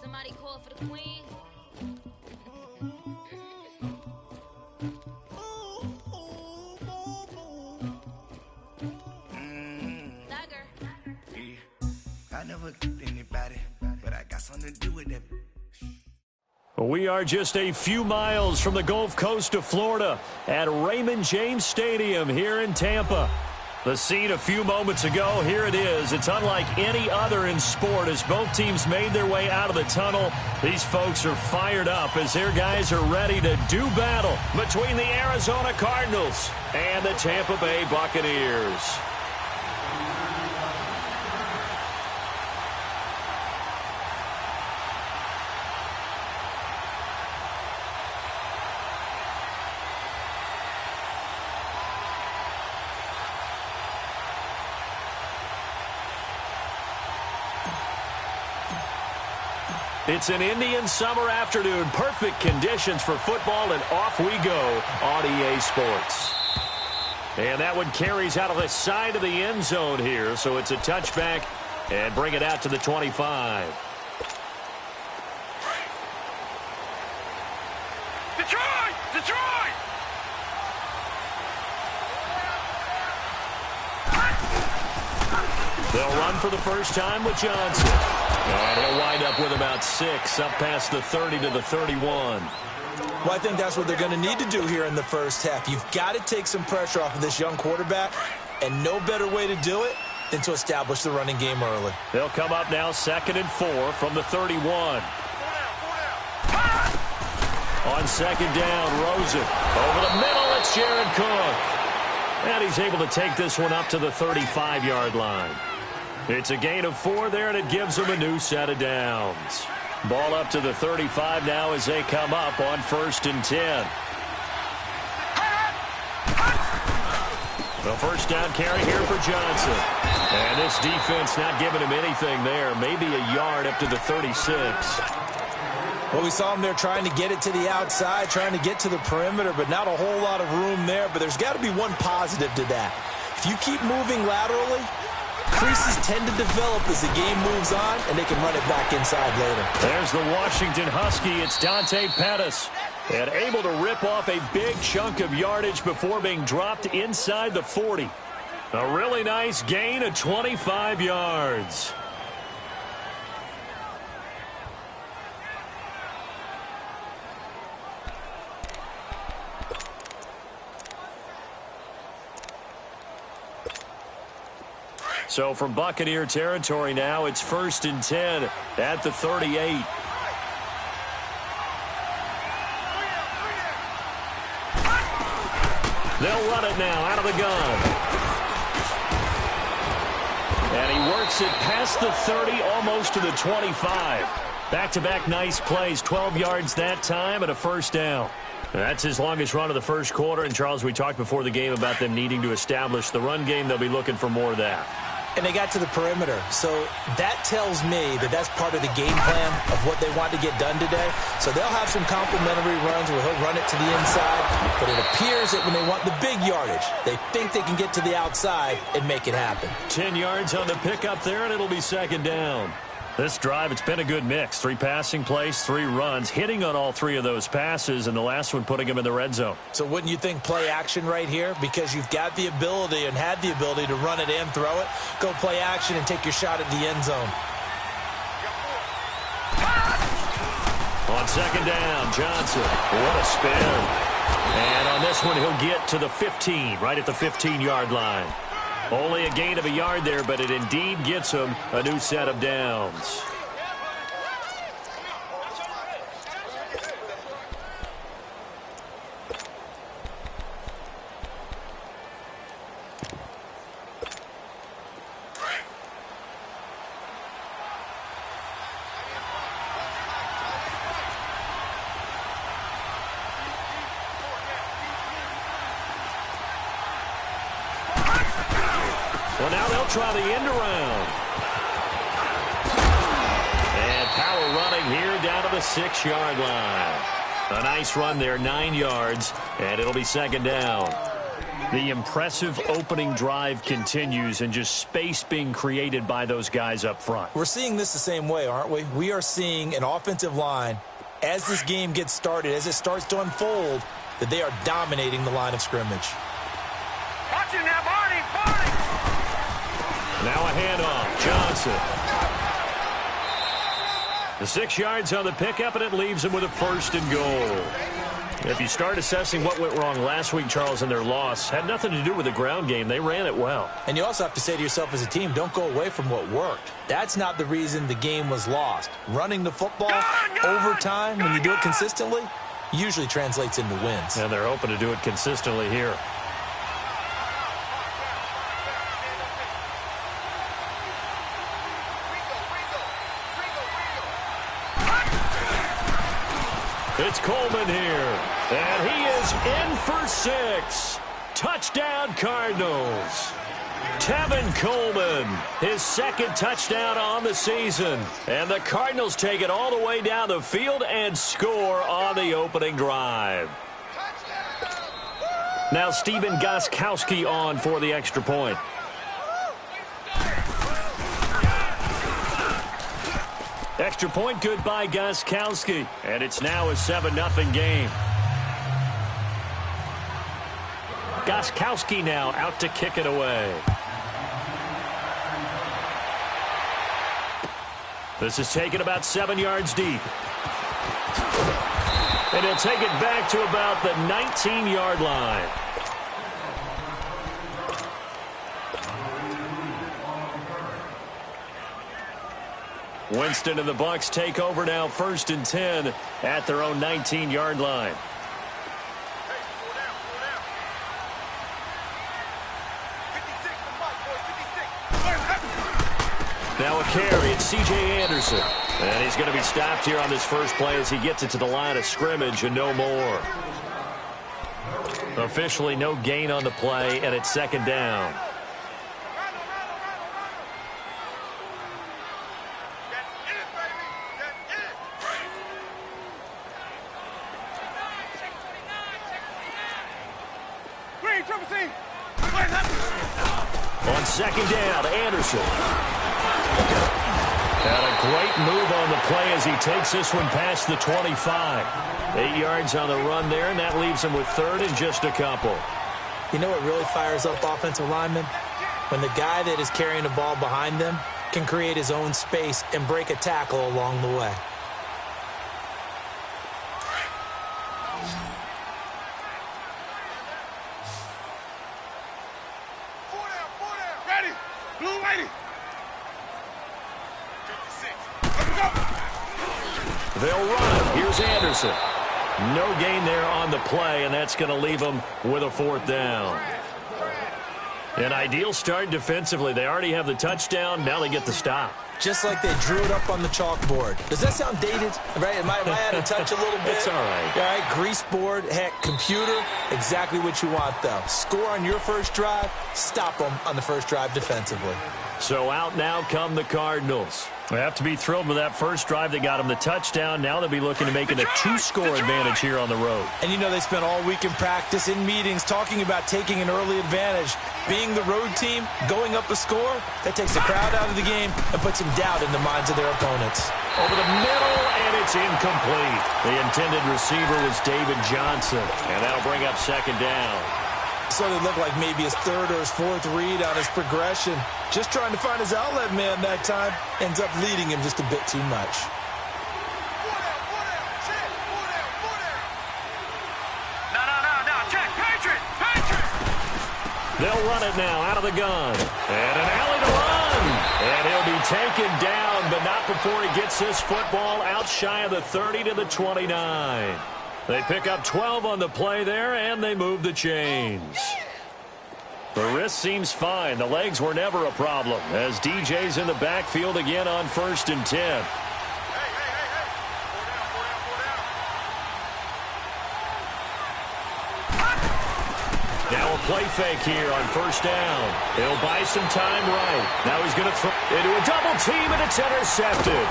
Somebody call for the queen. I never anybody, but I got something to do with that. We are just a few miles from the Gulf Coast of Florida at Raymond James Stadium here in Tampa. The scene a few moments ago, here it is. It's unlike any other in sport as both teams made their way out of the tunnel. These folks are fired up as their guys are ready to do battle between the Arizona Cardinals and the Tampa Bay Buccaneers. It's an Indian summer afternoon. Perfect conditions for football, and off we go on EA Sports. And that one carries out of the side of the end zone here, so it's a touchback and bring it out to the 25. Detroit! Detroit! They'll run for the first time with Johnson. And he'll wind up with about 6, up past the 30 to the 31. Well, I think that's what they're going to need to do here in the first half. You've got to take some pressure off of this young quarterback, and no better way to do it than to establish the running game early. They'll come up now 2nd and 4 from the 31. On 2nd down, Rosen. Over the middle, it's Jared Cook. And he's able to take this one up to the 35-yard line. It's a gain of 4 there, and it gives them a new set of downs. Ball up to the 35 now as they come up on 1st and 10. The first down carry here for Johnson. And this defense not giving him anything there. Maybe a yard up to the 36. Well, we saw him there trying to get it to the outside, trying to get to the perimeter, but not a whole lot of room there. But there's got to be one positive to that. If you keep moving laterally, creases tend to develop as the game moves on, and they can run it back inside later. There's the Washington Husky. It's Dante Pettis. And able to rip off a big chunk of yardage before being dropped inside the 40. A really nice gain of 25 yards. So from Buccaneer territory now, it's 1st and 10 at the 38. They'll run it now out of the gun. And he works it past the 30, almost to the 25. Back-to-back nice plays, 12 yards that time and a first down. That's his longest run of the first quarter. And, Charles, we talked before the game about them needing to establish the run game. They'll be looking for more of that. And they got to the perimeter. So that tells me that that's part of the game plan of what they want to get done today. So they'll have some complimentary runs where he'll run it to the inside. But it appears that when they want the big yardage, they think they can get to the outside and make it happen. 10 yards on the pickup there, and it'll be 2nd down. This drive, it's been a good mix. 3 passing plays, 3 runs, hitting on all 3 of those passes, and the last one putting him in the red zone. So wouldn't you think play action right here? Because you've got the ability and had the ability to run it and throw it. Go play action and take your shot at the end zone. On 2nd down, Johnson. What a spin. And on this one, he'll get to the 15, right at the 15-yard line. Only a gain of a yard there, but it indeed gets him a new set of downs. Well, now they'll try the end around. And power running here down to the 6-yard line. A nice run there, 9 yards, and it'll be 2nd down. The impressive opening drive continues and just space being created by those guys up front. We're seeing this the same way, aren't we? We are seeing an offensive line, as this game gets started, as it starts to unfold, that they are dominating the line of scrimmage. Watch it now, Barney! Barney! Now a handoff. Johnson. The 6 yards on the pickup, and it leaves them with a 1st and goal. If you start assessing what went wrong last week, Charles, in their loss, had nothing to do with the ground game. They ran it well. And you also have to say to yourself as a team, don't go away from what worked. That's not the reason the game was lost. Running the football over time, when you do it consistently, usually translates into wins. And they're hoping to do it consistently here. It's Coleman here, and he is in for 6. Touchdown, Cardinals. Tevin Coleman, his 2nd touchdown on the season. And the Cardinals take it all the way down the field and score on the opening drive. Now Steven Gostkowski on for the extra point. Extra point good by Gostkowski, and it's now a 7-0 game. Gostkowski now out to kick it away. This is taken about 7 yards deep. And he'll take it back to about the 19-yard line. Winston and the Bucs take over now, 1st and 10 at their own 19-yard line. Now a carry, it's C.J. Anderson. And he's going to be stopped here on this first play as he gets it to the line of scrimmage and no more. Officially no gain on the play, and it's 2nd down. On 2nd down, Anderson. And a great move on the play as he takes this one past the 25. 8 yards on the run there, and that leaves him with 3rd and just a couple. You know what really fires up offensive linemen? When the guy that is carrying the ball behind them can create his own space and break a tackle along the way. They'll run it. Here's Anderson. No gain there on the play, and that's going to leave them with a 4th down. An ideal start defensively. They already have the touchdown. Now they get the stop. Just like they drew it up on the chalkboard. Does that sound dated? Right? Am I out of touch a little bit? It's all right. All right, grease board, heck, computer, exactly what you want, though. Score on your first drive, stop them on the first drive defensively. So out now come the Cardinals. They have to be thrilled with that first drive that got them the touchdown. Now they'll be looking to make it a 2-score advantage here on the road. And you know they spent all week in practice, in meetings, talking about taking an early advantage. Being the road team, going up a score, that takes the crowd out of the game and puts some doubt in the minds of their opponents. Over the middle, and it's incomplete. The intended receiver was David Johnson, and that'll bring up 2nd down. So it looked like maybe his 3rd or his 4th read on his progression. Just trying to find his outlet man that time. Ends up leading him just a bit too much. No, check, Patriot! They'll run it now out of the gun. And an alley to run. And he'll be taken down, but not before he gets this football out shy of the 30 to the 29. They pick up 12 on the play there, and they move the chains. The wrist seems fine. The legs were never a problem as DJ's in the backfield again on 1st and 10. Now a play fake here on 1st down. He'll buy some time right. Now he's going to throw into a double team, and it's intercepted.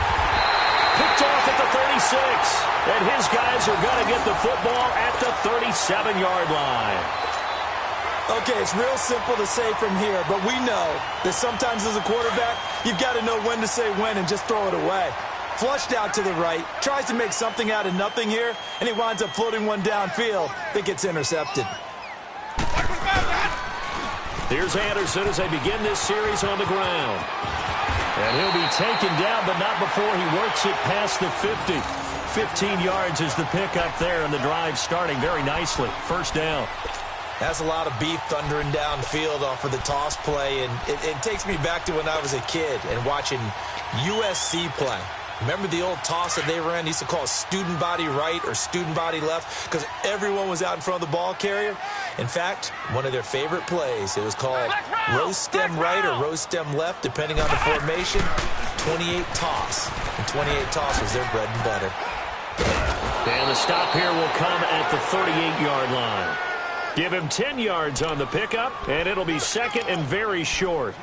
Picked off at the 36. And his guys are going to get the football at the 37-yard line. Okay, it's real simple to say from here, but we know that sometimes as a quarterback, you've got to know when to say when and just throw it away. Flushed out to the right, tries to make something out of nothing here, and he winds up floating one downfield that gets intercepted. Here's Anderson as they begin this series on the ground. And he'll be taken down, but not before he works it past the 50. 15 yards is the pickup there, and the drive starting very nicely. First down. That's a lot of beef thundering downfield off of the toss play, and it takes me back to when I was a kid and watching USC play. Remember the old toss that they ran? They used to call it student body right or student body left because everyone was out in front of the ball carrier. In fact, one of their favorite plays, it was called rose stem right or rose stem left, depending on the formation, 28 toss. And 28 toss was their bread and butter. And the stop here will come at the 38-yard line. Give him 10 yards on the pickup, and it'll be second and very short.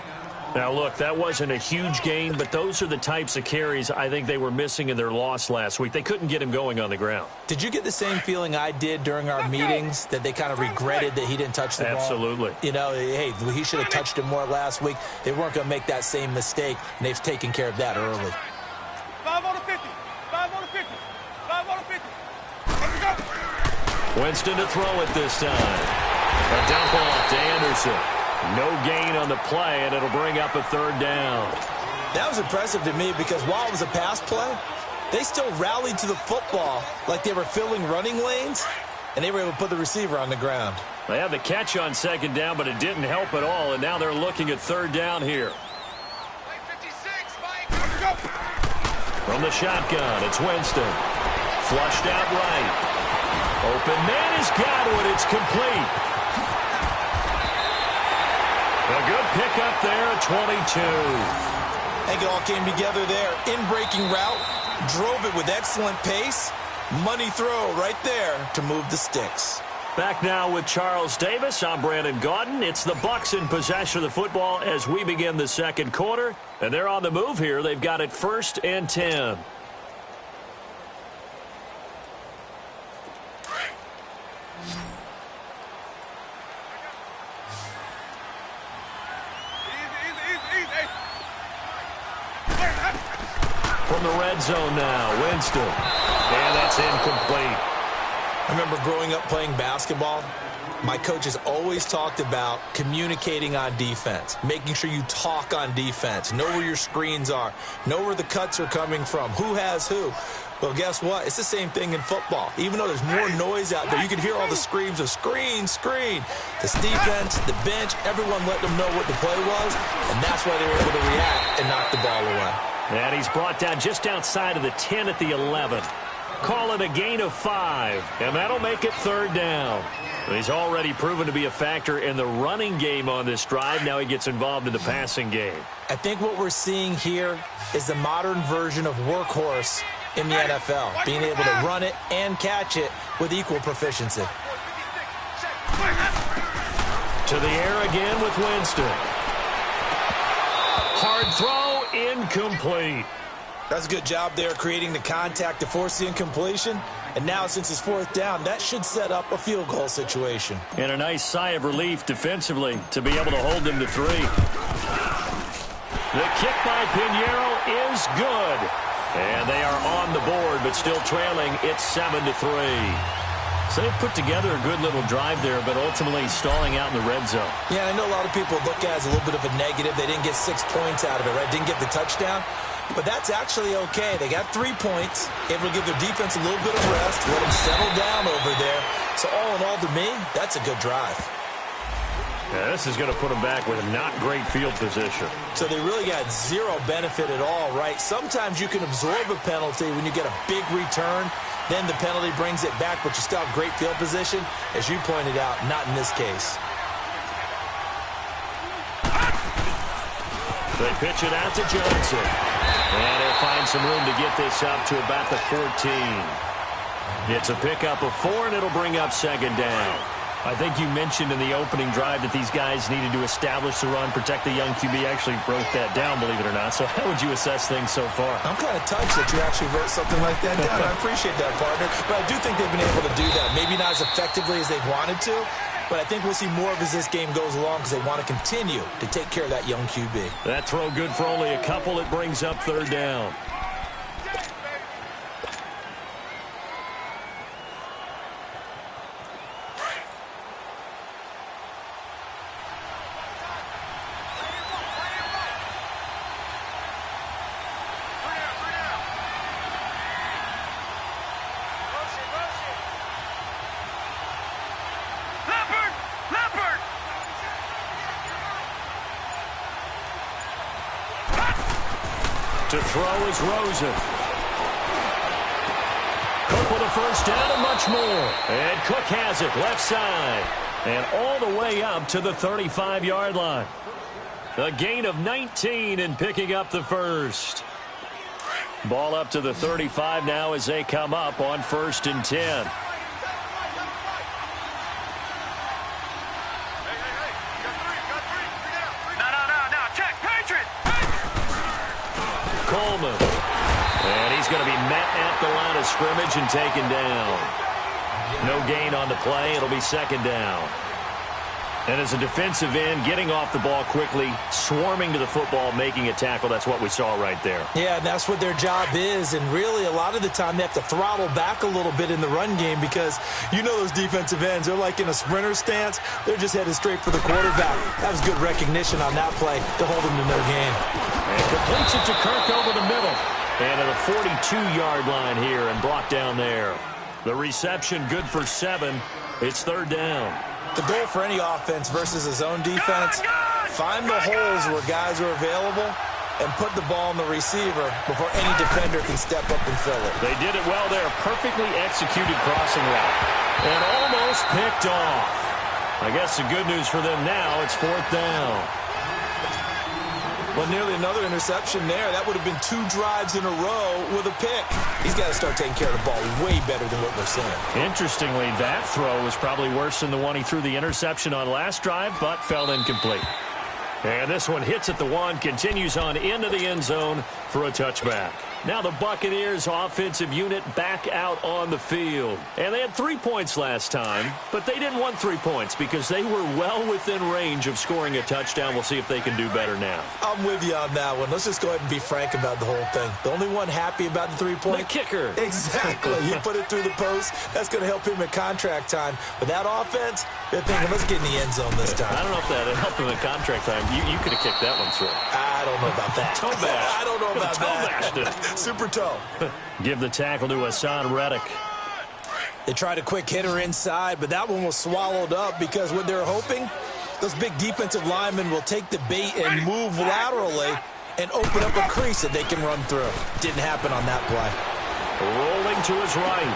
Now, look, that wasn't a huge gain, but those are the types of carries I think they were missing in their loss last week. They couldn't get him going on the ground. Did you get the same feeling I did during our meetings, that they kind of regretted that he didn't touch the ball? Absolutely. You know, hey, he should have touched it more last week. They weren't going to make that same mistake, and they've taken care of that early. 5 on the 50. 5 on the 50. 5 on the 50. Let's go. Winston to throw it this time. A dump off to Anderson. No gain on the play, and it'll bring up a third down. That was impressive to me because while it was a pass play, they still rallied to the football like they were filling running lanes, and they were able to put the receiver on the ground. They had the catch on second down, but it didn't help at all, and now they're looking at third down here. From the shotgun, it's Winston. Flushed out right. Open man has got it. It's complete. A good pickup there at 22. I think it all came together there. In-breaking route, drove it with excellent pace. Money throw right there to move the sticks. Back now with Charles Davis. I'm Brandon Gaudin. It's the Bucks in possession of the football as we begin the second quarter. And they're on the move here. They've got it 1st and 10. From the red zone now, Winston. And that's incomplete. I remember growing up playing basketball. My coaches always talked about communicating on defense, making sure you talk on defense, know where your screens are, know where the cuts are coming from, who has who. Well, guess what? It's the same thing in football. Even though there's more noise out there, you can hear all the screams of screen, screen. This defense, the bench, everyone let them know what the play was, and that's why they were able to react and knock the ball away. And he's brought down just outside of the 10 at the 11. Call it a gain of 5, and that'll make it third down. He's already proven to be a factor in the running game on this drive. Now he gets involved in the passing game. I think what we're seeing here is the modern version of workhorse in the NFL, being able to run it and catch it with equal proficiency. To the air again with Winston. Hard throw, incomplete. That's a good job there creating the contact to force the incompletion. And now, since it's 4th down, that should set up a field goal situation. And a nice sigh of relief defensively to be able to hold them to 3. The kick by Pinheiro is good. And they are on the board, but still trailing. It's 7-3. So they've put together a good little drive there, but ultimately stalling out in the red zone. Yeah, I know a lot of people look at it as a little bit of a negative. They didn't get 6 points out of it, right? Didn't get the touchdown. But that's actually okay. They got 3 points, able to give their defense a little bit of rest, let them settle down over there. So all in all, to me, that's a good drive. Yeah, this is going to put them back with a not great field position. So they really got zero benefit at all, right? Sometimes you can absorb a penalty when you get a big return. Then the penalty brings it back, but you still have great field position. As you pointed out, not in this case. They pitch it out to Johnson. And he'll find some room to get this up to about the 14. It's a pickup of 4, and it'll bring up 2nd down. I think you mentioned in the opening drive that these guys needed to establish the run, protect the young QB. Actually broke that down, believe it or not. So how would you assess things so far? I'm kind of touched that you actually wrote something like that down. I appreciate that, partner. But I do think they've been able to do that. Maybe not as effectively as they've wanted to, but I think we'll see more of as this game goes along because they want to continue to take care of that young QB. That throw good for only a couple. It brings up third down. To throw is Rosen. Cook with a first down and much more. And Cook has it left side. And all the way up to the 35-yard line. A gain of 19 and picking up the first. Ball up to the 35 now as they come up on 1st and 10. Coleman. And he's going to be met at the line of scrimmage and taken down. No gain on the play. It'll be 2nd down. And as a defensive end, getting off the ball quickly, swarming to the football, making a tackle, that's what we saw right there. Yeah, and that's what their job is. And really, a lot of the time, they have to throttle back a little bit in the run game because you know those defensive ends, they're like in a sprinter stance. They're just headed straight for the quarterback. That was good recognition on that play to hold them to no gain. And completes it to Kirk over the middle. And at a 42-yard line here and brought down there. The reception good for 7. It's 3rd down. The goal for any offense versus a zone defense, find the holes where guys are available and put the ball in the receiver before any defender can step up and fill it. They did it well there. Perfectly executed crossing route. And almost picked off. I guess the good news for them now, it's 4th down. Well, nearly another interception there. That would have been 2 drives in a row with a pick. He's got to start taking care of the ball way better than what we're seeing. Interestingly, that throw was probably worse than the one he threw the interception on last drive, but fell incomplete. And this one hits at the 1, continues on into the end zone for a touchback. Now the Buccaneers offensive unit back out on the field. And they had 3 points last time, but they didn't want 3 points because they were well within range of scoring a touchdown. We'll see if they can do better now. I'm with you on that one. Let's just go ahead and be frank about the whole thing. The only one happy about the 3-point? The kicker. Exactly. You put it through the post. That's going to help him at contract time. But that offense, they're thinking, let's get in the end zone this time. I don't know if that helped him at contract time. You could have kicked that one through. I don't know about that. Toe bash. I don't know about that. Toe bashed it. Super toe. Give the tackle to Hassan Reddick. They tried a quick hitter inside, but that one was swallowed up because what they're hoping, those big defensive linemen will take the bait and move laterally and open up a crease that they can run through. Didn't happen on that play. Rolling to his right.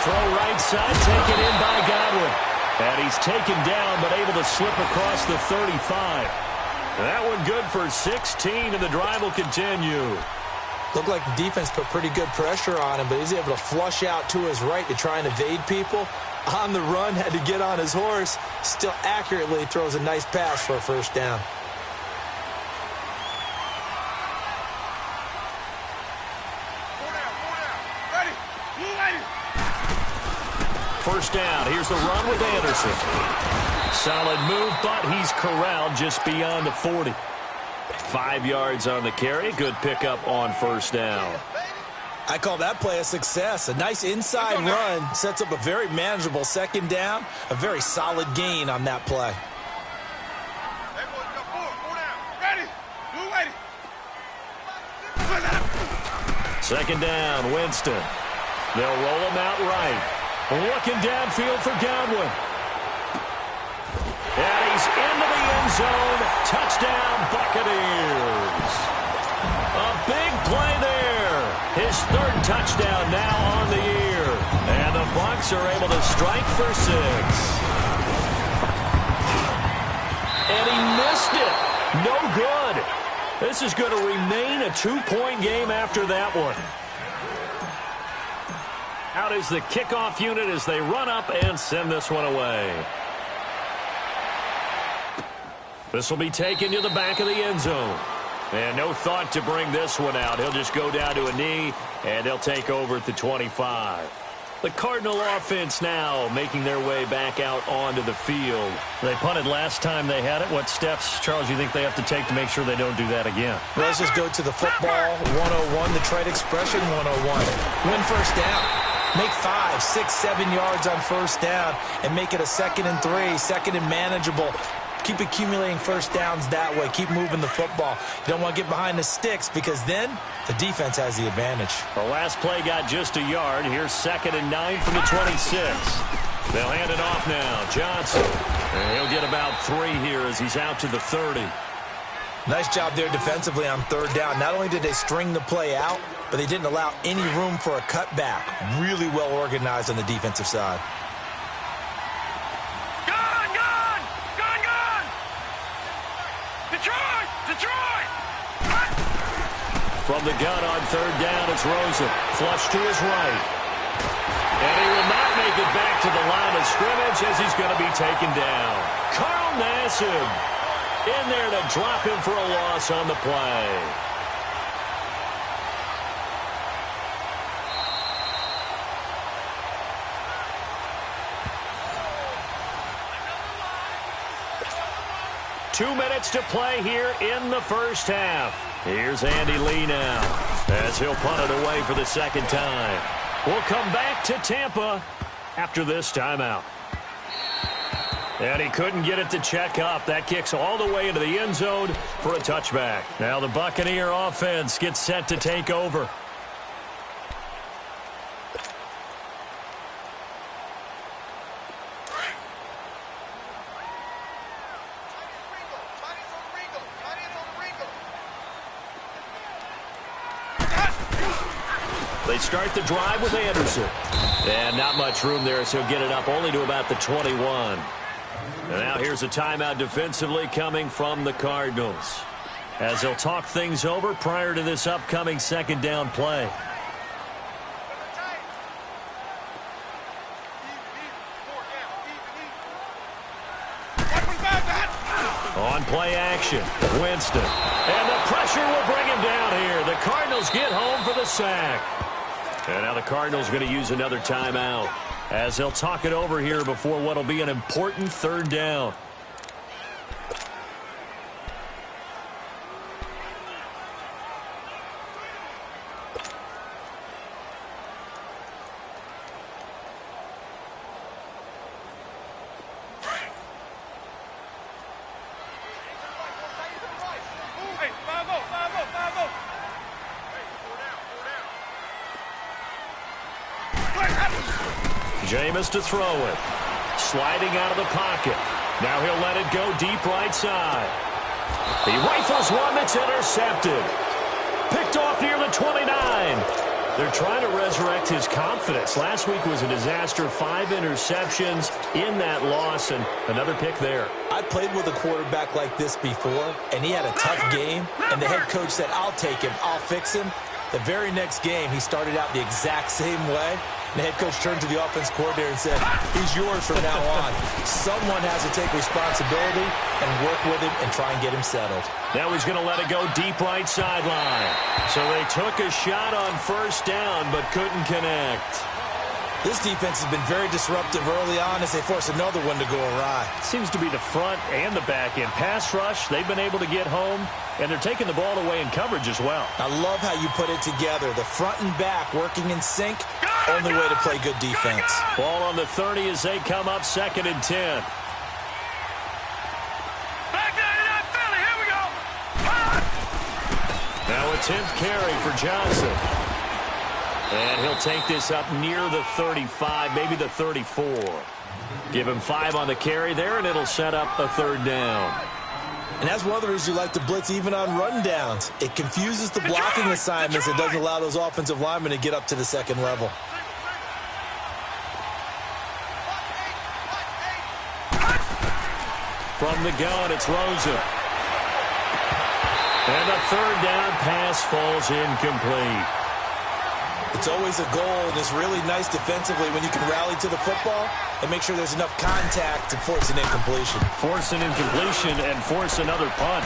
Throw right side, taken in by Godwin. And he's taken down, but able to slip across the 35. That one good for 16, and the drive will continue. Looked like the defense put pretty good pressure on him, but he's able to flush out to his right to try and evade people. On the run, had to get on his horse. Still accurately throws a nice pass for a 1st down. First down. Here's the run with Anderson. Solid move, but he's corralled just beyond the 40. 5 yards on the carry. Good pickup on 1st down. I call that play a success. A nice inside run sets up a very manageable 2nd down. A very solid gain on that play. Second down, Winston. They'll roll him out right. Looking downfield for Godwin. And he's into the end zone. Touchdown, Buccaneers. A big play there. His 3rd touchdown now on the year. And the Bucs are able to strike for 6. And he missed it. No good. This is going to remain a 2-point game after that one. Out is the kickoff unit as they run up and send this one away. This will be taken to the back of the end zone. And no thought to bring this one out. He'll just go down to a knee, and they'll take over at the 25. The Cardinal offense now making their way back out onto the field. They punted last time they had it. What steps, Charles, you think they have to take to make sure they don't do that again? Well, let's just go to the football 101, the trade expression 101. Win first down. Make 5, 6, 7 yards on first down and make it a 2nd and 3, 2nd and manageable. Keep accumulating first downs that way. Keep moving the football. You don't want to get behind the sticks because then the defense has the advantage. The last play got just a yard. Here's 2nd and 9 from the 26. They'll hand it off now. Johnson. And he'll get about 3 here as he's out to the 30. Nice job there defensively on third down. Not only did they string the play out, but they didn't allow any room for a cutback. Really well organized on the defensive side. From the gun on third down, it's Rosen. Flush to his right. And he will not make it back to the line of scrimmage as he's going to be taken down. Carl Nassib in there to drop him for a loss on the play. Two minutes to play here in the first half. Here's Andy Lee now as he'll punt it away for the second time. We'll come back to Tampa after this timeout. And he couldn't get it to check up. That kicks all the way into the end zone for a touchback. Now the Buccaneer offense gets set to take over. They start the drive with Anderson. And not much room there, so he'll get it up only to about the 21. And now here's a timeout defensively coming from the Cardinals, as they'll talk things over prior to this upcoming second down play. On play action, Winston. And the pressure will bring him down here. The Cardinals get home for the sack. And now the Cardinals going to use another timeout as they'll talk it over here before what will be an important third down. Jameis to throw it. Sliding out of the pocket. Now he'll let it go deep right side. He rifles one that's intercepted. Picked off near the 29. They're trying to resurrect his confidence. Last week was a disaster. 5 interceptions in that loss and another pick there. I played with a quarterback like this before, and he had a tough game, and the head coach said, I'll take him, I'll fix him. The very next game, he started out the exact same way. The head coach turned to the offense coordinator and said, he's yours from now on. Someone has to take responsibility and work with him and try and get him settled. Now he's going to let it go deep right sideline. So they took a shot on first down but couldn't connect. This defense has been very disruptive early on as they force another one to go awry. Seems to be the front and the back end. Pass rush, they've been able to get home, and they're taking the ball away in coverage as well. I love how you put it together. The front and back working in sync, only way to play good defense. Ball on the 30 as they come up 2nd and 10. Now a 10th carry for Johnson. And he'll take this up near the 35, maybe the 34. Give him 5 on the carry there, and it'll set up a third down. And that's one of the reasons you like to blitz even on run downs. It confuses the blocking assignments. It doesn't allow those offensive linemen to get up to the second level. From the gun, it's Rosen. And the third down pass falls incomplete. It's always a goal, and it's really nice defensively when you can rally to the football and make sure there's enough contact to force an incompletion. Force an incompletion and force another punt.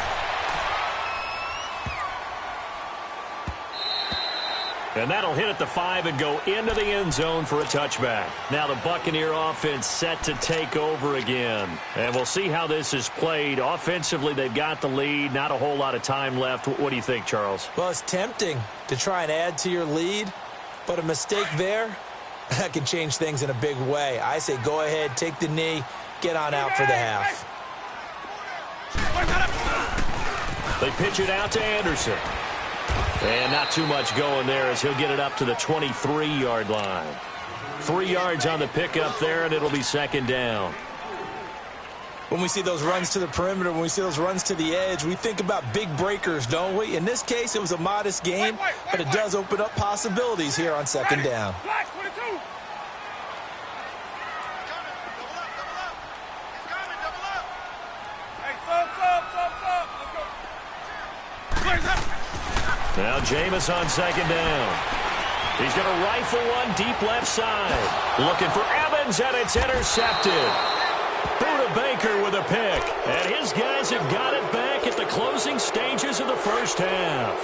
And that'll hit at the 5 and go into the end zone for a touchback. Now the Buccaneer offense set to take over again. And we'll see how this is played. Offensively, they've got the lead. Not a whole lot of time left. What do you think, Charles? Well, it's tempting to try and add to your lead, but a mistake there, that can change things in a big way. I say go ahead, take the knee, get on out for the half. They pitch it out to Anderson. And not too much going there as he'll get it up to the 23-yard line. 3 yards on the pickup there, and it'll be second down. When we see those runs to the perimeter, when we see those runs to the edge, we think about big breakers, don't we? In this case, it was a modest game, but it does open up possibilities here on second down. Now Jameis on second down. He's going to rifle one deep left side. Looking for Evans, and it's intercepted. Buda Baker with a pick. And his guys have got it back at the closing stages of the first half.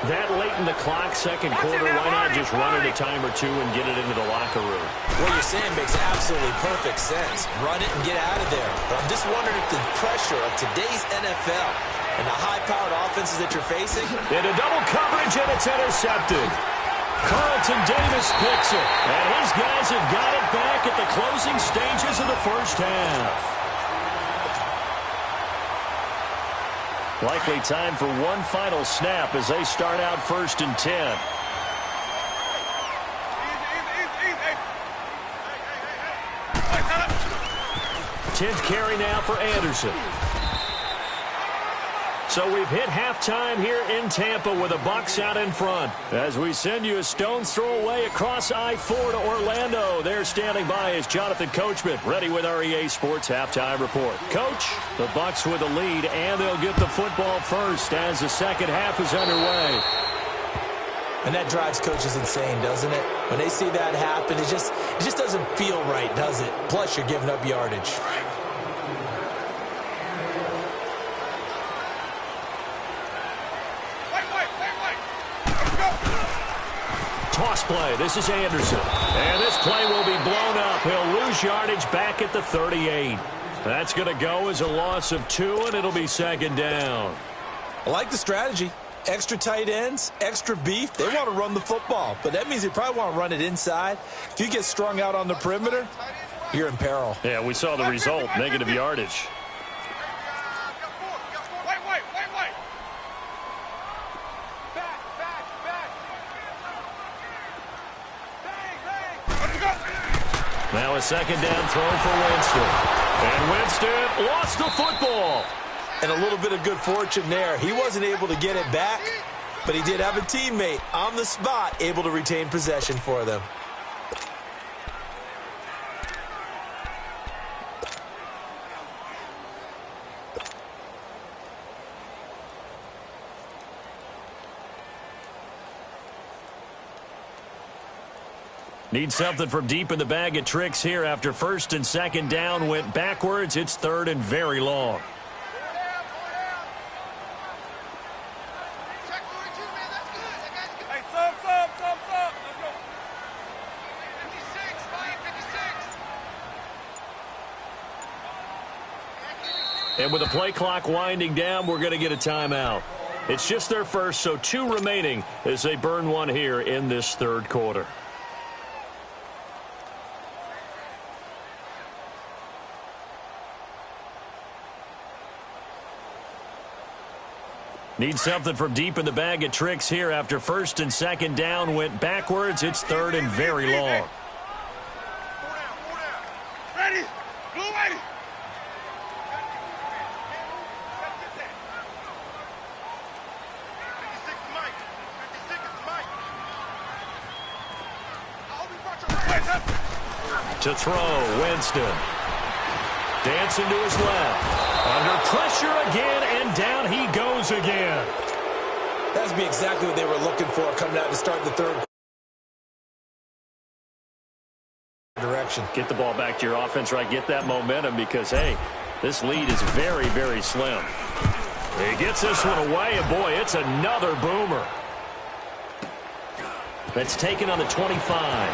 That late in the clock, second quarter, why not just run it a time or two and get it into the locker room? What you're saying makes absolutely perfect sense. Run it and get out of there. But I'm just wondering if the pressure of today's NFL and the high-powered offenses that you're facing. Into double coverage, and it's intercepted. Carlton Davis picks it. And his guys have got it back at the closing stages of the first half. Likely time for one final snap as they start out 1st and 10. 10th carry now for Anderson. So we've hit halftime here in Tampa with the Bucs out in front. As we send you a stone's throw away across I-4 to Orlando. There standing by is Jonathan Coachman, ready with our EA Sports Halftime Report. Coach, the Bucs with the lead, and they'll get the football first as the second half is underway. And that drives coaches insane, doesn't it? When they see that happen, it just doesn't feel right, does it? Plus, you're giving up yardage. Toss play. This is Anderson. And this play will be blown up. He'll lose yardage back at the 38. That's going to go as a loss of 2, and it'll be second down. I like the strategy. Extra tight ends, extra beef. They want to run the football, but that means they probably want to run it inside. If you get strung out on the perimeter, you're in peril. Yeah, we saw the result, negative yardage. Now a second down throw for Winston. And Winston lost the football. And a little bit of good fortune there. He wasn't able to get it back, but he did have a teammate on the spot able to retain possession for them. Need something from deep in the bag of tricks here after 1st and 2nd down went backwards. It's 3rd and very long. And with the play clock winding down, we're going to get a timeout. It's just their first, so 2 remaining as they burn one here in this 3rd quarter. Need something from deep in the bag of tricks here after 1st and 2nd down went backwards. It's 3rd and very long. Ready? Blue ready. To throw, Winston. Dancing to his left. Under pressure again, and down he goes again. That's be exactly what they were looking for coming out to start the 3rd direction. Get the ball back to your offense, right? Get that momentum because, hey, this lead is very, very slim. He gets this one away, and boy, it's another boomer. That's taken on the 25.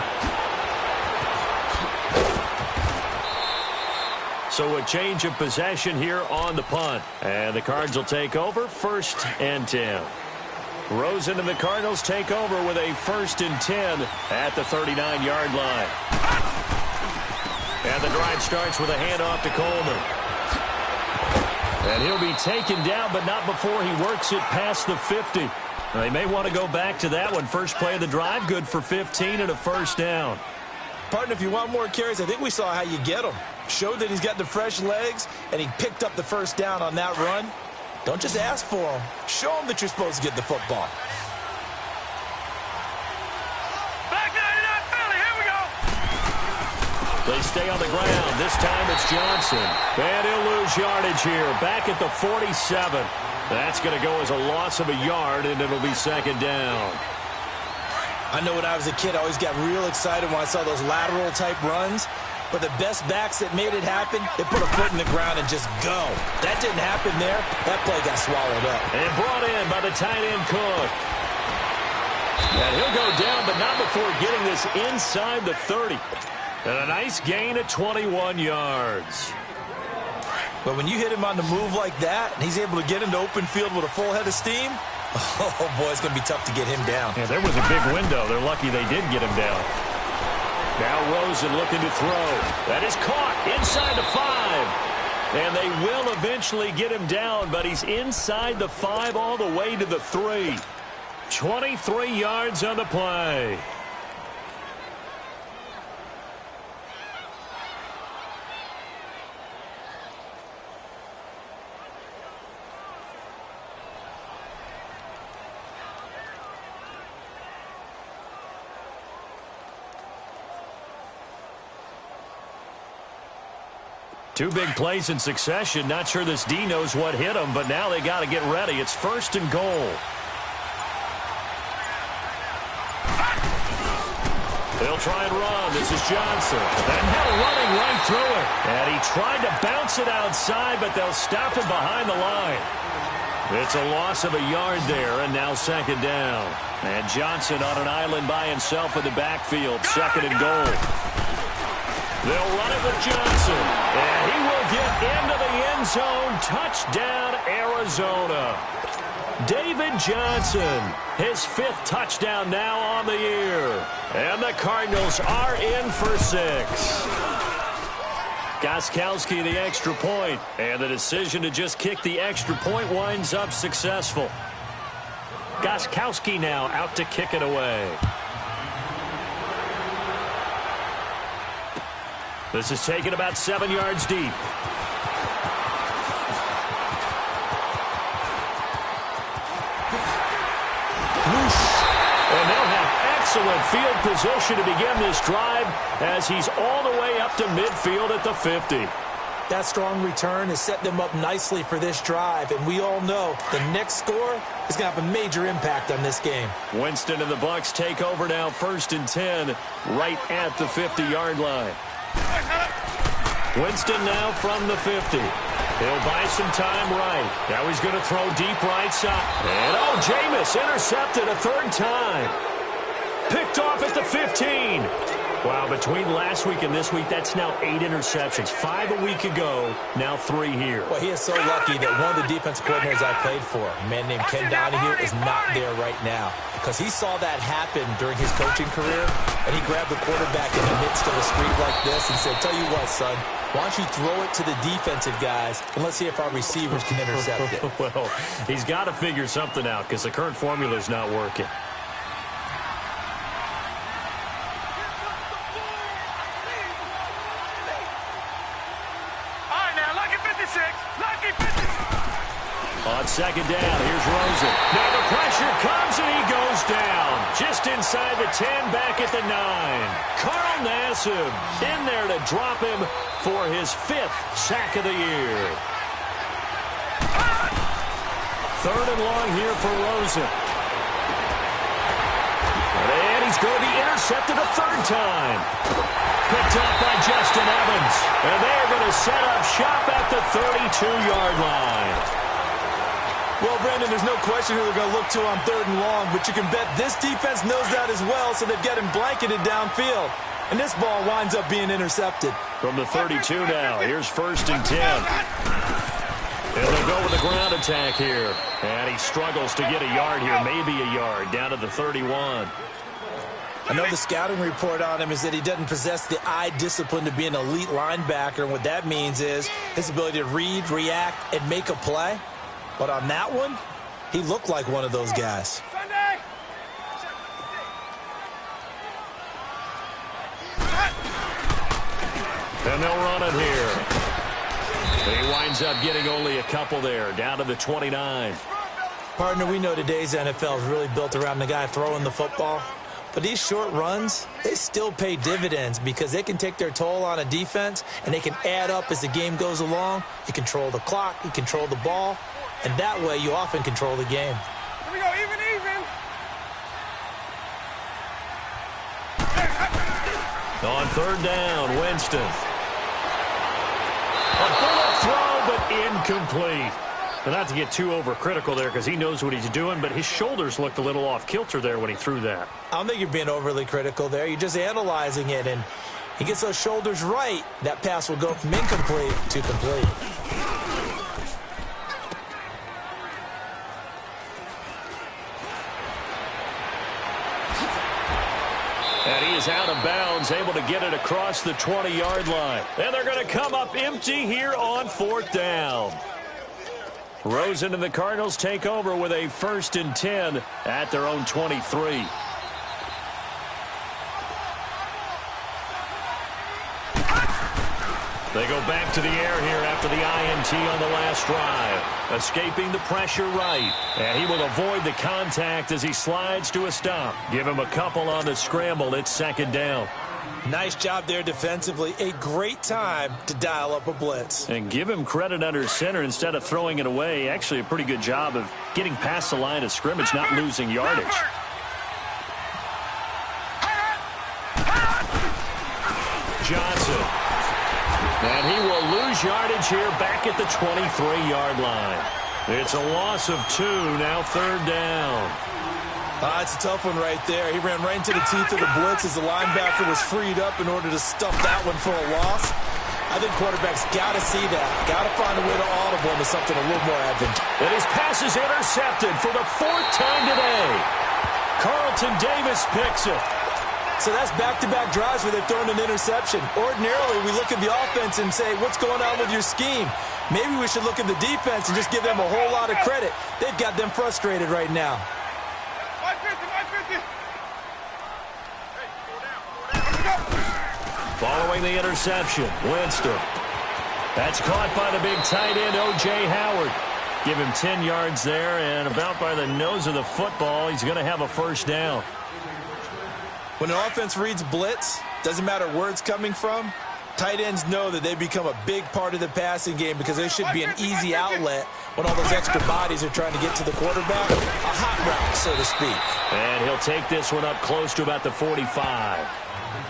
So a change of possession here on the punt. And the Cards will take over 1st and 10. Rosen and the Cardinals take over with a 1st and 10 at the 39-yard line. And the drive starts with a handoff to Coleman. And he'll be taken down, but not before he works it past the 50. They may want to go back to that one. First play of the drive, good for 15 and a 1st down. Partner, if you want more carries, I think we saw how you get him. Showed that he's got the fresh legs, and he picked up the 1st down on that run. Don't just ask for him. Show him that you're supposed to get the football. Back 99 Philly, here we go. They stay on the ground. This time it's Johnson. And he'll lose yardage here. Back at the 47. That's going to go as a loss of a yard, and it'll be 2nd down. I know when I was a kid, I always got real excited when I saw those lateral-type runs. But the best backs that made it happen, they put a foot in the ground and just go. That didn't happen there. That play got swallowed up. And brought in by the tight end Cook. And he'll go down, but not before getting this inside the 30. And a nice gain of 21 yards. But when you hit him on the move like that, and he's able to get into open field with a full head of steam, oh, boy, it's going to be tough to get him down. Yeah, there was a big window. They're lucky they did get him down. Now Rosen looking to throw. That is caught inside the 5. And they will eventually get him down, but he's inside the 5 all the way to the 3. 23 yards on the play. Two big plays in succession. Not sure this D knows what hit him, but now they got to get ready. It's 1st and goal. They'll try and run. This is Johnson. And now running right through it. And he tried to bounce it outside, but they'll stop him behind the line. It's a loss of a yard there, and now 2nd down. And Johnson on an island by himself in the backfield. 2nd and goal. They'll run it with Johnson. And he will get into the end zone. Touchdown, Arizona. David Johnson, his 5th touchdown now on the year. And the Cardinals are in for 6. Gostkowski the extra point. And the decision to just kick the extra point winds up successful. Gostkowski now out to kick it away. This is taken about 7 yards deep. And they'll have excellent field position to begin this drive as he's all the way up to midfield at the 50. That strong return has set them up nicely for this drive, and we all know the next score is going to have a major impact on this game. Winston and the Bucs take over now, 1st and 10, right at the 50-yard line. Winston now from the 50. He'll buy some time right. Now he's going to throw deep right side. And Jameis intercepted a 3rd time. Picked off at the 15. Wow, between last week and this week, that's now 8 interceptions. 5 a week ago, now 3 here. Well, he is so lucky that one of the defensive coordinators I played for, a man named Ken Donahue, is not there right now. Because he saw that happen during his coaching career, and he grabbed the quarterback in the midst of a streak like this and said, tell you what, son, why don't you throw it to the defensive guys, and let's see if our receivers can intercept it. Well, he's got to figure something out because the current formula is not working. On 2nd down, here's Rosen. Now the pressure comes and he goes down. Just inside the 10, back at the 9. Carl Nassib in there to drop him for his 5th sack of the year. 3rd and long here for Rosen. And he's going to be intercepted a 3rd time. Picked up by Justin Evans. And they're going to set up shop at the 32-yard line. Well, Brandon, there's no question who they're going to look to on 3rd and long, but you can bet this defense knows that as well, so they've got him blanketed downfield. And this ball winds up being intercepted. From the 32 now, here's 1st and 10. And they'll go with the ground attack here. And he struggles to get a yard here, maybe a yard, down to the 31. I know the scouting report on him is that he doesn't possess the eye discipline to be an elite linebacker, and what that means is his ability to read, react, and make a play. But on that one, he looked like one of those guys. And they'll run it here. He winds up getting only a couple there, down to the 29. Partner, we know today's NFL is really built around the guy throwing the football. But these short runs, they still pay dividends because they can take their toll on a defense, and they can add up as the game goes along. You control the clock, you control the ball, and that way you often control the game. Here we go, even. On 3rd down, Winston. A bullet throw, but incomplete. But not to get too overcritical there because he knows what he's doing, but his shoulders looked a little off kilter there when he threw that. I don't think you're being overly critical there. You're just analyzing it, and he gets those shoulders right. That pass will go from incomplete to complete. And he is out of bounds, able to get it across the 20-yard line. And they're going to come up empty here on 4th down. Rosen and the Cardinals take over with a 1st and 10 at their own 23. They go back to the air here after the INT on the last drive. Escaping the pressure right. And he will avoid the contact as he slides to a stop. Give him a couple on the scramble. It's 2nd down. Nice job there defensively. A great time to dial up a blitz. And give him credit under center instead of throwing it away. Actually a pretty good job of getting past the line of scrimmage, not losing yardage. Johnson. And he will lose yardage here back at the 23-yard line. It's a loss of 2, now 3rd down. It's a tough one right there. He ran right into the teeth of the blitz as the linebacker was freed up in order to stuff that one for a loss. I think quarterbacks got to see that. Got to find a way to audible into something a little more advantageous. And his pass is intercepted for the 4th time today. Carlton Davis picks it. So that's back-to-back drives where they've thrown an interception. Ordinarily, we look at the offense and say, what's going on with your scheme? Maybe we should look at the defense and just give them a whole lot of credit. They've got them frustrated right now. Following the interception, Winston. That's caught by the big tight end, O.J. Howard. Give him 10 yards there, and about by the nose of the football, he's going to have a 1st down. When an offense reads blitz, doesn't matter where it's coming from, tight ends know that they become a big part of the passing game because they should be an easy outlet when all those extra bodies are trying to get to the quarterback. A hot route, so to speak. And he'll take this one up close to about the 45.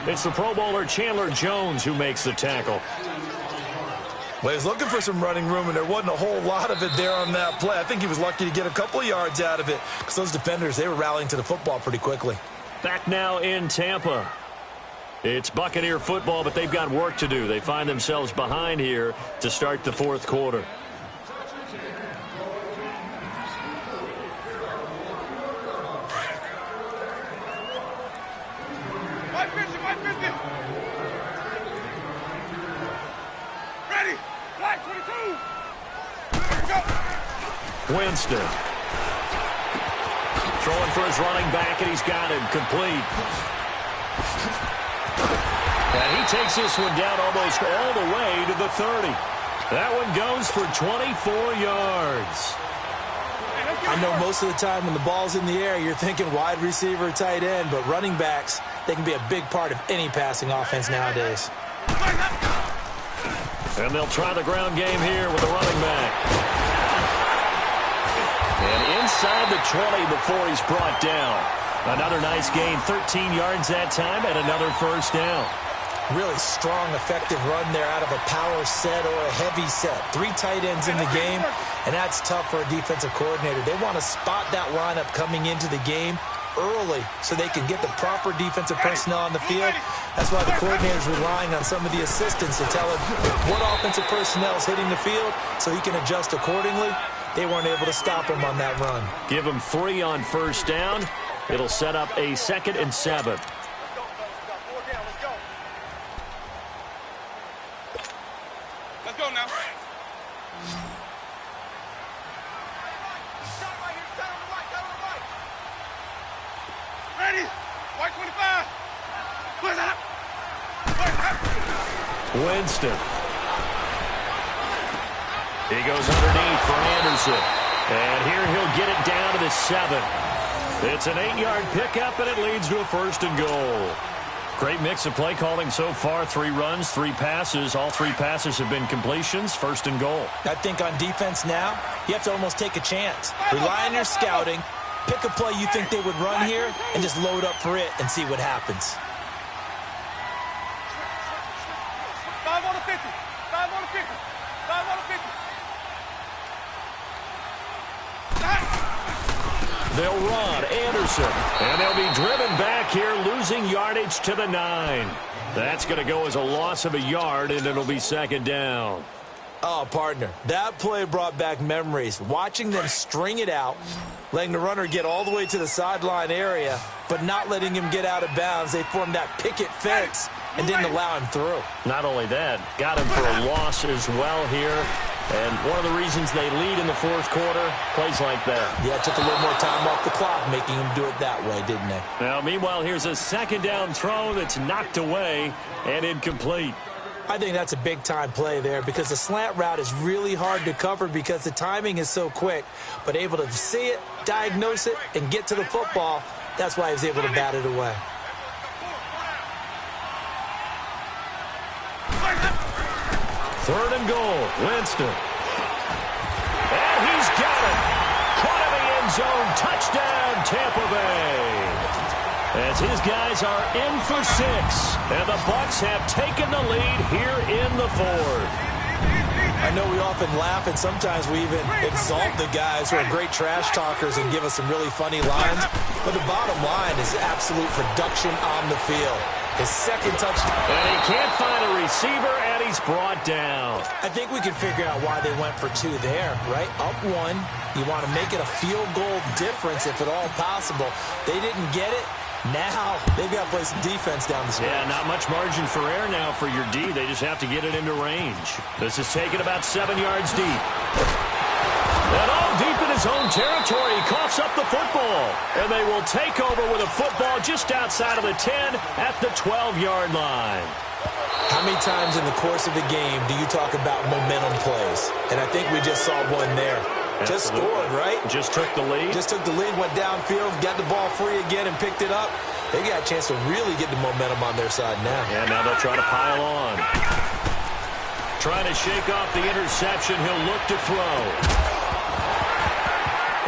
It's the Pro Bowler Chandler Jones who makes the tackle. Well, he was looking for some running room, and there wasn't a whole lot of it there on that play. I think he was lucky to get a couple of yards out of it because those defenders, they were rallying to the football pretty quickly. Back now in Tampa. It's Buccaneer football, but they've got work to do. They find themselves behind here to start the 4th quarter. Winston. Throwing for his running back, and he's got him complete. And he takes this one down almost all the way to the 30. That one goes for 24 yards. I know most of the time when the ball's in the air, you're thinking wide receiver, tight end, but running backs, they can be a big part of any passing offense nowadays. And they'll try the ground game here with the running back. And inside the 20 before he's brought down. Another nice gain, 13 yards that time, and another 1st down. Really strong, effective run there out of a power set or a heavy set. 3 tight ends in the game, and that's tough for a defensive coordinator. They want to spot that lineup coming into the game early so they can get the proper defensive personnel on the field. That's why the coordinator is relying on some of the assistants to tell him what offensive personnel is hitting the field so he can adjust accordingly. They weren't able to stop him on that run. Give him 3 on first down. It'll set up a 2nd and 7. Let's go now. Ready? White 25. What's up? Winston. He goes underneath for Anderson. And here he'll get it down to the 7. It's an 8-yard pickup, and it leads to a 1st and goal. Great mix of play calling so far. 3 runs, 3 passes. All 3 passes have been completions. 1st and goal. I think on defense now, you have to almost take a chance. Rely on your scouting. Pick a play you think they would run here and just load up for it and see what happens. 5 on the 50. 5 on the 50. 5 on the 50. They'll run Anderson, and they'll be driven back here, losing yardage to the 9. That's going to go as a loss of a yard, and it'll be 2nd down. Oh, partner, that play brought back memories. Watching them string it out, letting the runner get all the way to the sideline area, but not letting him get out of bounds. They formed that picket fence and didn't allow him through. Not only that, got him for a loss as well here. And one of the reasons they lead in the 4th quarter, plays like that. Yeah, it took a little more time off the clock, making him do it that way, didn't they? Now, meanwhile, here's a 2nd down throw that's knocked away and incomplete. I think that's a big-time play there because the slant route is really hard to cover because the timing is so quick. But able to see it, diagnose it, and get to the football, that's why he was able to bat it away. Third and goal, Winston. And he's got it. Caught in the end zone. Touchdown, Tampa Bay. As his guys are in for 6. And the Bucs have taken the lead here in the 4th. I know we often laugh, and sometimes we even exalt the guys who are great trash talkers and give us some really funny lines. But the bottom line is absolute production on the field. His 2nd touchdown. And he can't find a receiver, and he's brought down. I think we can figure out why they went for 2 there, right? Up 1. You want to make it a field goal difference if at all possible. They didn't get it. Now they've got to play some defense down the stretch. Yeah, not much margin for error now for your D. They just have to get it into range. This is taken about 7 yards deep. And all deep in his own territory, he coughs up the football. And they will take over with a football just outside of the 10 at the 12-yard line. How many times in the course of a game do you talk about momentum plays? And I think we just saw one there. Just scored, right? Just took the lead. Just took the lead, went downfield, got the ball free again and picked it up. They got a chance to really get the momentum on their side now. Yeah, now they'll try to pile on. Trying to shake off the interception. He'll look to throw.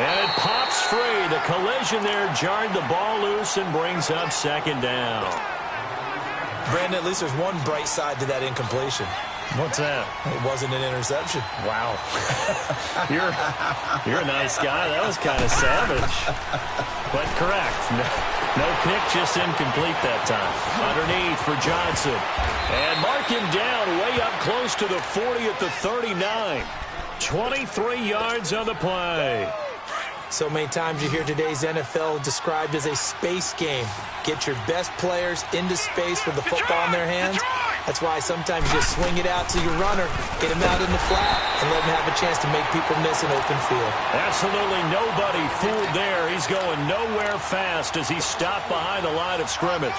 And it pops free. The collision there jarred the ball loose and brings up 2nd down. Brandon, at least there's one bright side to that incompletion. What's that? It wasn't an interception. Wow. You're a nice guy. That was kind of savage. But correct. No pick, just incomplete that time. Underneath for Johnson. And mark him down way up close to the 40 at the 39. 23 yards on the play. So many times you hear today's NFL described as a space game. Get your best players into space with the football in their hands. That's why sometimes you just swing it out to your runner, get him out in the flat, and let him have a chance to make people miss an open field. Absolutely nobody fooled there. He's going nowhere fast as he stopped behind the line of scrimmage.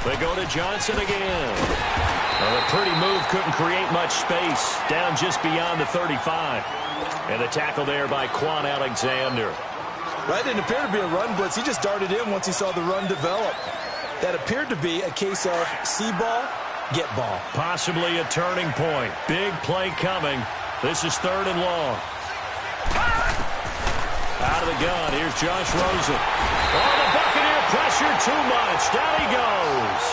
They go to Johnson again. Well, a pretty move, couldn't create much space. Down just beyond the 35. And the tackle there by Quan Alexander. Right, didn't appear to be a run blitz. He just darted in once he saw the run develop. That appeared to be a case of see ball, get ball. Possibly a turning point. Big play coming. This is 3rd and long. Out of the gun, here's Josh Rosen. Oh, the Buccaneer pressure too much. Down he goes.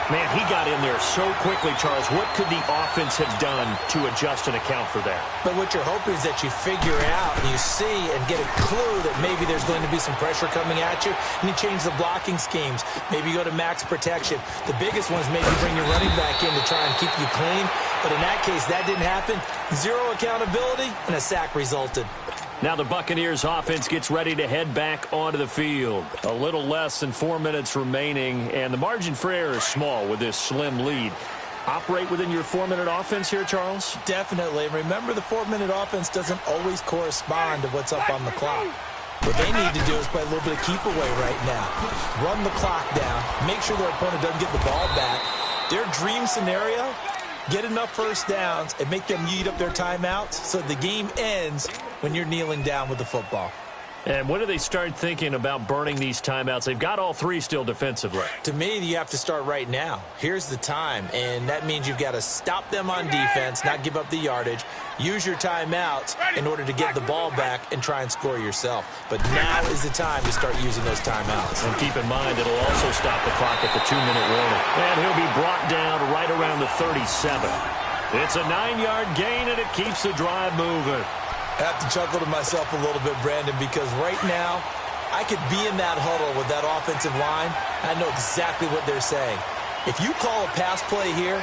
Man, he got in there so quickly, Charles. What could the offense have done to adjust and account for that? But what you're hoping is that you figure out and you see and get a clue that maybe there's going to be some pressure coming at you, and you change the blocking schemes. Maybe you go to max protection. The biggest one is maybe bring your running back in to try and keep you clean. But in that case, that didn't happen. 0 accountability, and a sack resulted. Now the Buccaneers offense gets ready to head back onto the field. A little less than 4 minutes remaining, and the margin for error is small with this slim lead. Operate within your 4-minute offense here, Charles? Definitely. Remember, the 4-minute offense doesn't always correspond to what's up on the clock. What they need to do is play a little bit of keep away right now. Run the clock down. Make sure their opponent doesn't get the ball back. Their dream scenario, get enough first downs and make them eat up their timeouts so the game ends when you're kneeling down with the football. And when do they start thinking about burning these timeouts? They've got all 3 still defensively. To me, you have to start right now. Here's the time, and that means you've got to stop them on defense, not give up the yardage, use your timeouts in order to get the ball back and try and score yourself. But now is the time to start using those timeouts. And keep in mind, it'll also stop the clock at the 2-minute warning. And he'll be brought down right around the 37. It's a 9-yard gain, and it keeps the drive moving. I have to chuckle to myself a little bit, Brandon, because right now I could be in that huddle with that offensive line. I know exactly what they're saying. If you call a pass play here,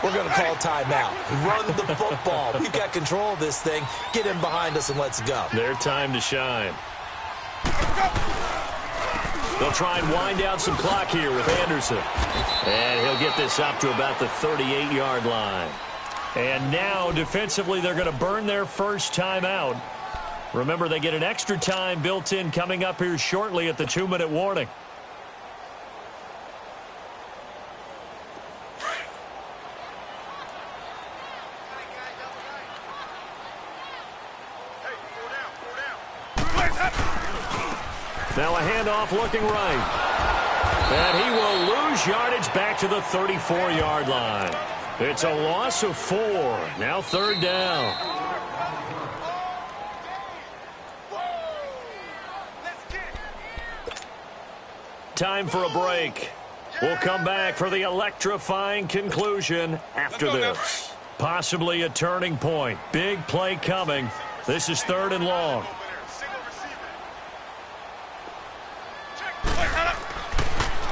we're going to call timeout. Run the football. We've got control of this thing. Get in behind us and let's go. Their time to shine. They'll try and wind down some clock here with Anderson. And he'll get this up to about the 38-yard line. And now, defensively, they're going to burn their first timeout. Remember, they get an extra time built in coming up here shortly at the 2-minute warning. Now a handoff looking right. And he will lose yardage back to the 34-yard line. It's a loss of 4. Now 3rd down. Time for a break. We'll come back for the electrifying conclusion after this. Possibly a turning point. Big play coming. This is 3rd and long.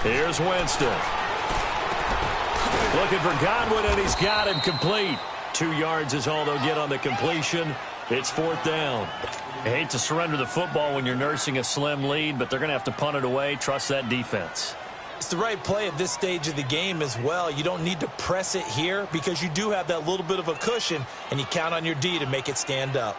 Here's Winston. Looking for Godwin, and he's got him complete. 2 yards is all they'll get on the completion. It's 4th down. I hate to surrender the football when you're nursing a slim lead, but they're going to have to punt it away. Trust that defense. It's the right play at this stage of the game as well. You don't need to press it here because you do have that little bit of a cushion, and you count on your D to make it stand up.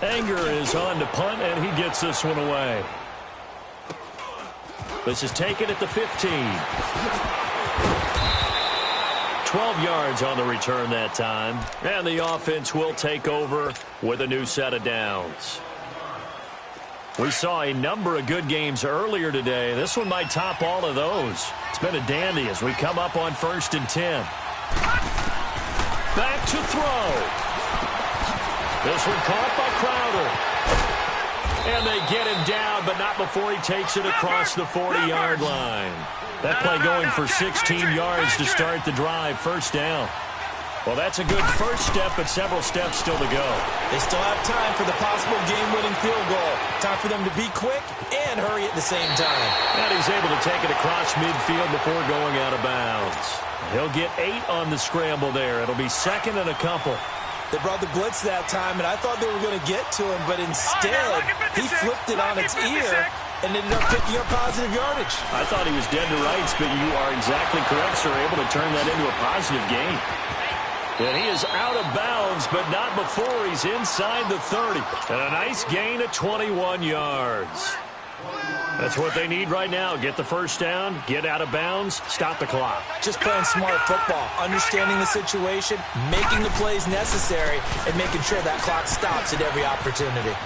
Anger is on to punt, and he gets this one away. This is taken at the 15. 12 yards on the return that time. And the offense will take over with a new set of downs. We saw a number of good games earlier today. This one might top all of those. It's been a dandy as we come up on 1st and 10. Back to throw. This one caught by Crowder. And they get him down, but not before he takes it across the 40-yard line. That play going for 16 yards to start the drive. 1st down. Well, that's a good first step, but several steps still to go. They still have time for the possible game-winning field goal. Time for them to be quick and hurry at the same time. And he's able to take it across midfield before going out of bounds. He'll get 8 on the scramble there. It'll be 2nd and a couple. They brought the blitz that time, and I thought they were going to get to him, but instead, he flipped it on its ear and ended up picking up positive yardage. I thought he was dead to rights, but you are exactly correct, sir. Able to turn that into a positive gain. And he is out of bounds, but not before he's inside the 30. And a nice gain of 21 yards. That's what they need right now. Get the first down, get out of bounds, stop the clock. Just playing smart football, understanding the situation, making the plays necessary, and making sure that clock stops at every opportunity.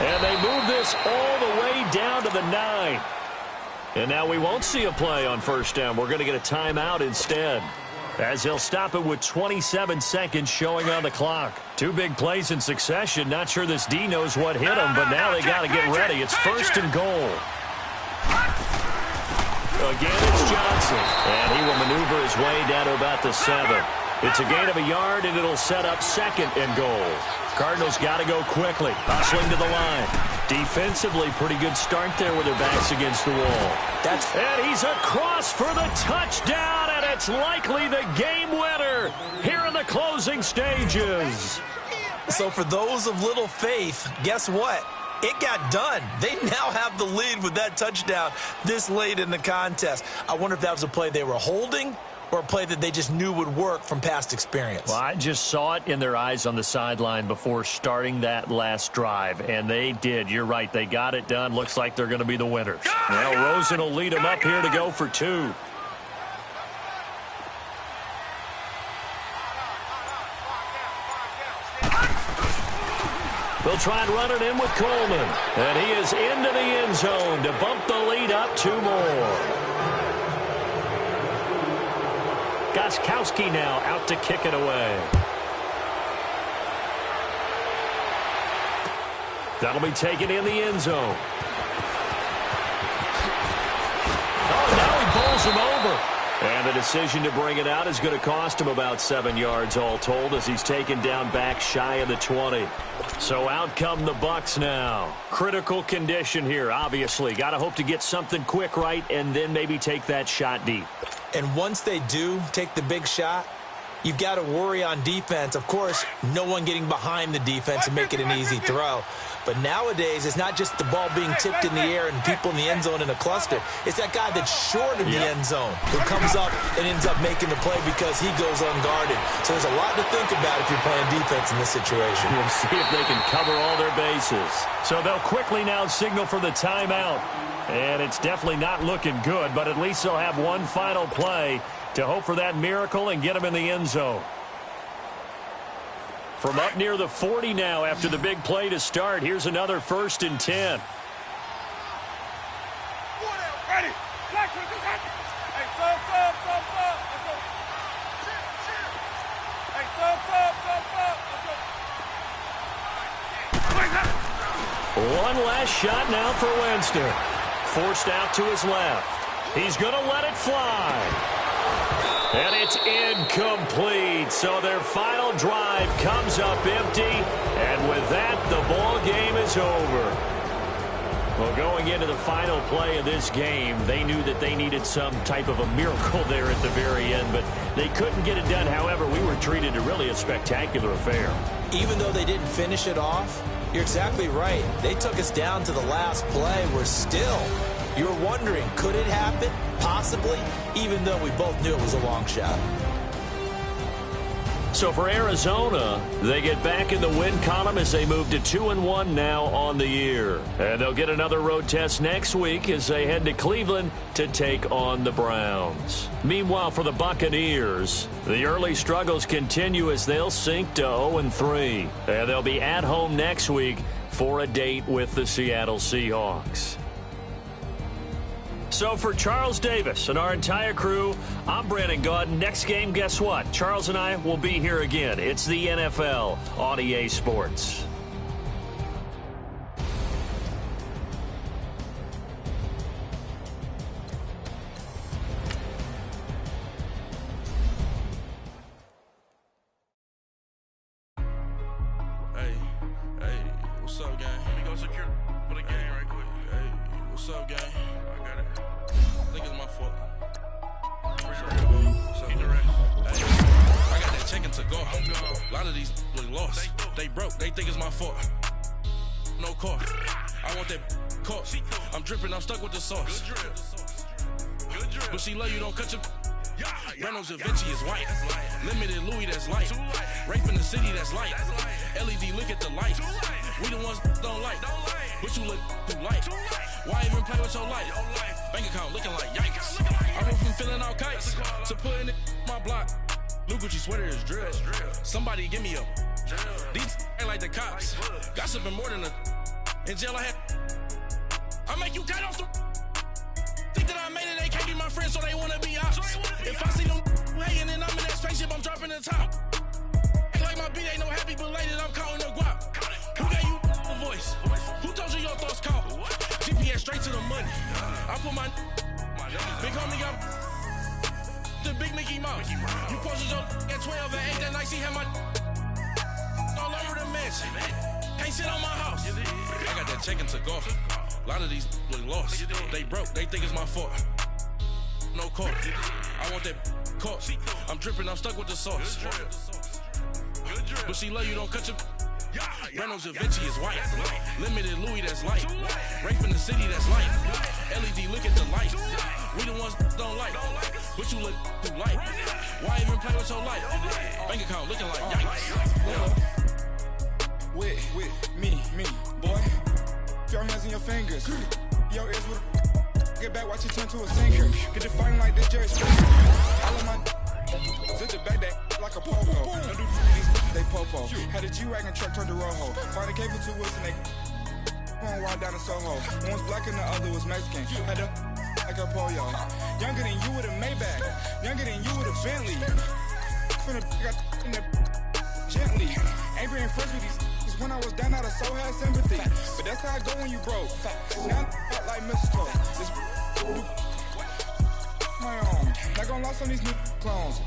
And they move this all the way down to the 9. And now we won't see a play on first down. We're going to get a timeout instead, as he'll stop it with 27 seconds showing on the clock. Two big plays in succession. Not sure this D knows what hit him, but now they got to get ready. It's first and goal. Again, it's Johnson. And he will maneuver his way down to about the 7. It's a gain of a yard, and it'll set up second and goal. Cardinals got to go quickly. Hustling to the line. Defensively, pretty good start there with their backs against the wall. And he's across for the touchdown, and it's likely the game winner here in the closing stages. So for those of little faith, guess what? It got done. They now have the lead with that touchdown this late in the contest. I wonder if that was a play they were holding or a play that they just knew would work from past experience. Well, I just saw it in their eyes on the sideline before starting that last drive, and they did. You're right. They got it done. Looks like they're going to be the winners. Now Rosen will lead them up here to go for 2. They'll try and run it in with Coleman. And he is into the end zone to bump the lead up 2 more. Gostkowski now out to kick it away. That'll be taken in the end zone. Oh, now he bowls him over. And the decision to bring it out is going to cost him about 7 yards all told, as he's taken down back shy of the 20. So out come the Bucs now. Critical condition here, obviously. Got to hope to get something quick right and then maybe take that shot deep. And once they do take the big shot, you've got to worry on defense. Of course, no one getting behind the defense and making an easy throw. But nowadays, it's not just the ball being tipped in the air and people in the end zone in a cluster. It's that guy that's short of the end zone who comes up and ends up making the play because he goes unguarded. So there's a lot to think about if you're playing defense in this situation. We'll see if they can cover all their bases. So they'll quickly now signal for the timeout. And it's definitely not looking good, but at least they'll have one final play to hope for that miracle and get them in the end zone. From up near the 40 now after the big play to start, here's another 1st and 10. Ready. Hey, sub. Let's go. Hey, sub. Let's go. One last shot now for Winston. Forced out to his left. He's going to let it fly. And it's incomplete. So their final drive comes up empty. And with that, the ball game is over. Well, going into the final play of this game, they knew that they needed some type of a miracle there at the very end, but they couldn't get it done. However, we were treated to really a spectacular affair. Even though they didn't finish it off, you're exactly right. They took us down to the last play. We're still, you're wondering, could it happen? Possibly, even though we both knew it was a long shot. So for Arizona, they get back in the win column as they move to 2-1 now on the year. And they'll get another road test next week as they head to Cleveland to take on the Browns. Meanwhile, for the Buccaneers, the early struggles continue as they'll sink to 0-3. And they'll be at home next week for a date with the Seattle Seahawks. So for Charles Davis and our entire crew, I'm Brandon Gaudin. Next game, guess what? Charles and I will be here again. It's the NFL on EA Sports. Hey, what's up, gang? Let me go secure for the game right quick. Hey, what's up, gang? I got it. I think it's my fault. What's up? Hey, I got that chicken to go. A lot of these look lost. They broke. They think it's my fault. No court. I want that court. I'm dripping, I'm stuck with the sauce. But she love you, don't cut your. Reynolds Da Vinci is white. Limited Louis, that's light. Rape in the city, that's light. LED, look at the lights. We the ones don't like. But you look too light. Why even play with your life? Bank account looking like yikes. I went from filling out kites to putting it in my block. New Gucci sweater is drill. Somebody give me a. These ain't like the cops. Gossiping more than a. In jail I had. I make you cut off the. Think that I made it, they can't be my friends, so they wanna be ops. If I see them hating and I'm in that spaceship, I'm dropping the top. Ain't like my beat ain't no happy belated, I'm counting the guap. Who gave you a voice? Who told you your thoughts count? GPS straight to the money. I put my big homie got the big Mickey Mouse. You posted your at 12 and 8 that night, she had my all over the mansion. Can't sit on my house. I got that check into golf. A lot of these look lost. They broke, they think it's my fault. No court. I want that court. I'm dripping, I'm stuck with the sauce. But she love you, don't cut your. Reynolds Da Vinci is white. Limited Louis, that's light. Rape in the city, that's light. LED, look at the lights. We the ones don't like. But you look too light. Why even play with your life? Bank account looking like yikes. With me, boy. Your hands in your fingers. Your ears with get back, watch it turn to a sinker. Get the fighting like this Jerry Springer. All of my zip the back that like a popo. Don't do these they popo. Had a G-Wagon truck turned to Rojo. Find a cable 2 wheels and they going wild down in Soho. One was black and the other was Mexican. Had a like a pollo. Younger than you with a Maybach. Younger than you with a Bentley. Finna got in the gently. Ain't being friends with these. When I was down, I so had sympathy. But that's how I go when you broke. Now I'm like mistletoe. This my own. Not gonna lost on these new clones.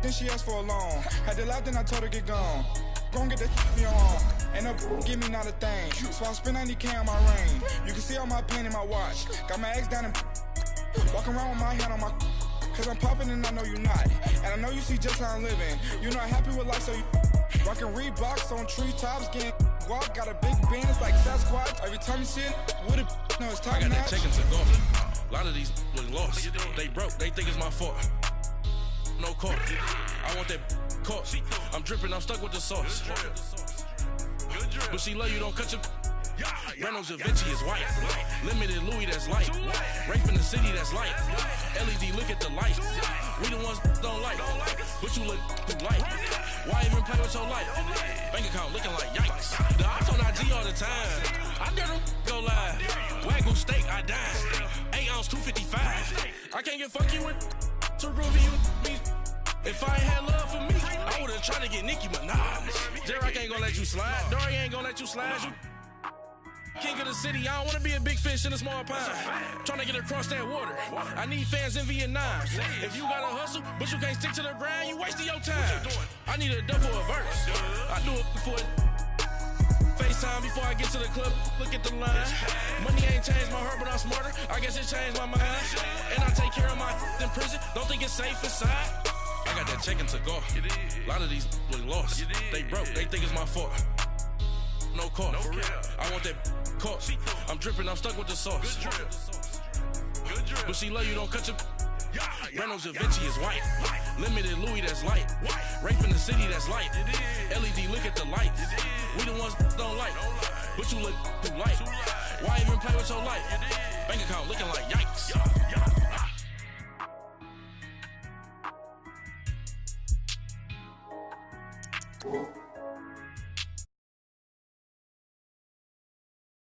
Then she asked for a loan. Had to laugh, then I told her get gone. Gon' get that me on. Ain't no give me not a thing. So I spend 90K on my ring. You can see all my pain in my watch. Got my ex down and walking around with my hand on my. Cause I'm popping and I know you not. And I know you see just how I'm living. You're not happy with life, so you. Rockin' Reeboks on treetops, getting guap, got a big band, it's like Sasquatch. Every time you see it, with it, no, it's top notch. I got that check into golf. A lot of these look lost. They broke, they think it's my fault. No court. I want that court. I'm dripping, I'm stuck with the sauce. But she love you, don't cut your. Reynolds Da Vinci is white. Limited Louis, that's light. Rape in the city, that's light. LED, look at the lights. We the ones don't like. But you look too light. Why even play with your life? Bank account looking like yikes. The ops on IG all the time. I dare them go live. Wagyu steak, I dine. 8 ounce, 255. I can't get funky with too groovy you me. If I ain't had love for me, I would've tried to get Nicki Minaj. J-Rock ain't gonna let you slide. Dory ain't gonna let you slide. You king of the city, I don't wanna be a big fish in a small pond. Tryna get across that water. I need fans in Vietnam. If you gotta hustle, but you can't stick to the grind, you wasting your time. I need a double a verse. I do it before FaceTime before I get to the club. Look at the line. Money ain't changed my heart, but I'm smarter. I guess it changed my mind. And I take care of my in prison. Don't think it's safe inside. I got that check into golf. A lot of these look lost. They broke, they think it's my fault. No court. I want that court. I'm dripping, I'm stuck with the sauce. But she love you, don't cut your. Reynolds Da Vinci is white. Limited Louis, that's light. Rape in the city, that's light. LED, look at the lights. We the ones don't like. But you look too light. Why even play with your life? Bank account looking like yikes.